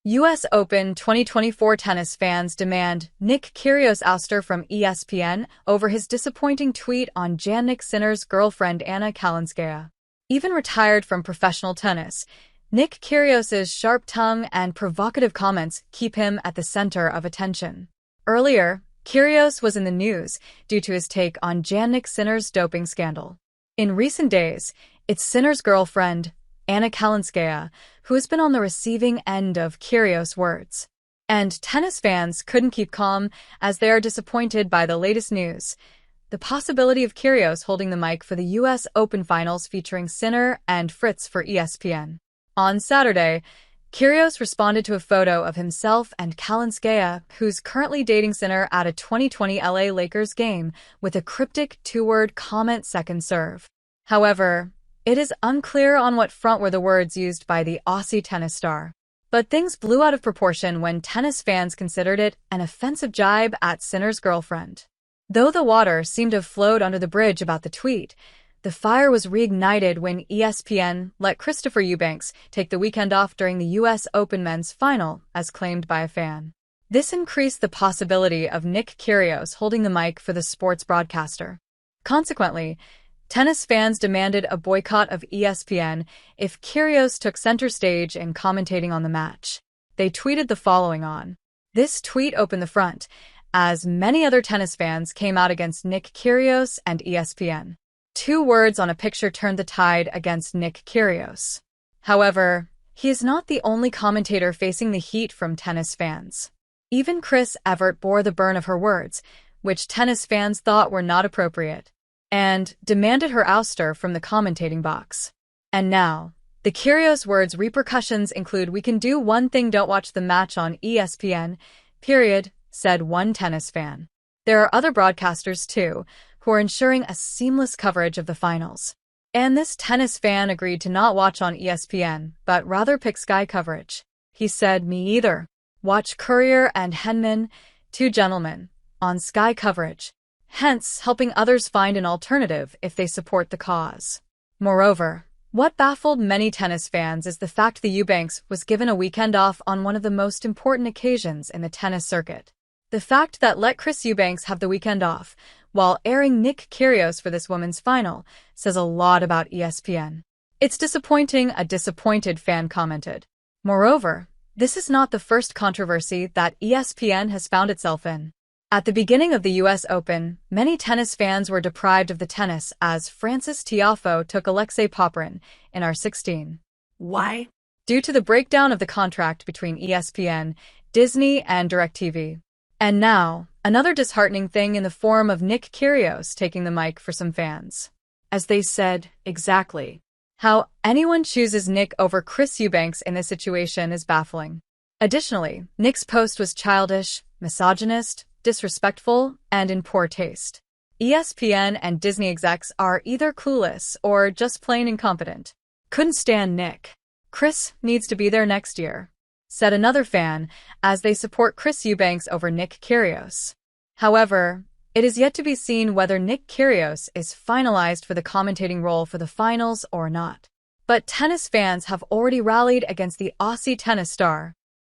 U.S. Open 2024 tennis fans demand Nick Kyrgios ouster from ESPN over his disappointing tweet on Jannik Sinner's girlfriend Anna Kalinskaya. Even retired from professional tennis, Nick Kyrgios's sharp tongue and provocative comments keep him at the center of attention. Earlier, Kyrgios was in the news due to his take on Jannik Sinner's doping scandal. In recent days, it's Sinner's girlfriend, Anna Kalinskaya, who has been on the receiving end of Kyrgios' words. And tennis fans couldn't keep calm as they are disappointed by the latest news. The possibility of Kyrgios holding the mic for the U.S. Open Finals featuring Sinner and Fritz for ESPN. On Saturday, Kyrgios responded to a photo of himself and Kalinskaya, who's currently dating Sinner, at a 2020 LA Lakers game with a cryptic two-word comment second serve. However, it is unclear on what front were the words used by the Aussie tennis star. But things blew out of proportion when tennis fans considered it an offensive jibe at Sinner's girlfriend. Though the water seemed to have flowed under the bridge about the tweet, the fire was reignited when ESPN let Christopher Eubanks take the weekend off during the U.S. Open men's final, as claimed by a fan. This increased the possibility of Nick Kyrgios holding the mic for the sports broadcaster. Consequently, tennis fans demanded a boycott of ESPN if Kyrgios took center stage in commentating on the match. They tweeted the following on. This tweet opened the front, as many other tennis fans came out against Nick Kyrgios and ESPN. Two words on a picture turned the tide against Nick Kyrgios. However, he is not the only commentator facing the heat from tennis fans. Even Chris Evert bore the burn of her words, which tennis fans thought were not appropriate, and demanded her ouster from the commentating box. And now, the Kyrgios words' repercussions include "We can do one thing, don't watch the match on ESPN, period," said one tennis fan. There are other broadcasters, too, who are ensuring a seamless coverage of the finals. And this tennis fan agreed to not watch on ESPN, but rather pick Sky coverage. He said, "Me either. Watch Courier and Henman, two gentlemen, on Sky coverage," hence helping others find an alternative if they support the cause. Moreover, what baffled many tennis fans is the fact the Eubanks was given a weekend off on one of the most important occasions in the tennis circuit. The fact that let Chris Eubanks have the weekend off while airing Nick Kyrgios for this women's final says a lot about ESPN. "It's disappointing," a disappointed fan commented. Moreover, this is not the first controversy that ESPN has found itself in. At the beginning of the U.S. Open, many tennis fans were deprived of the tennis as Frances Tiafoe took Alexei Popyrin in R16. Why? Due to the breakdown of the contract between ESPN, Disney and DirecTV. And now, another disheartening thing in the form of Nick Kyrgios taking the mic for some fans. As they said, exactly. How anyone chooses Nick over Chris Eubanks in this situation is baffling. Additionally, Nick's post was childish, misogynist, disrespectful, and in poor taste. ESPN and Disney execs are either clueless or just plain incompetent. "Couldn't stand Nick. Chris needs to be there next year," said another fan, as they support Chris Eubanks over Nick Kyrgios. However, it is yet to be seen whether Nick Kyrgios is finalized for the commentating role for the finals or not. But tennis fans have already rallied against the Aussie tennis star,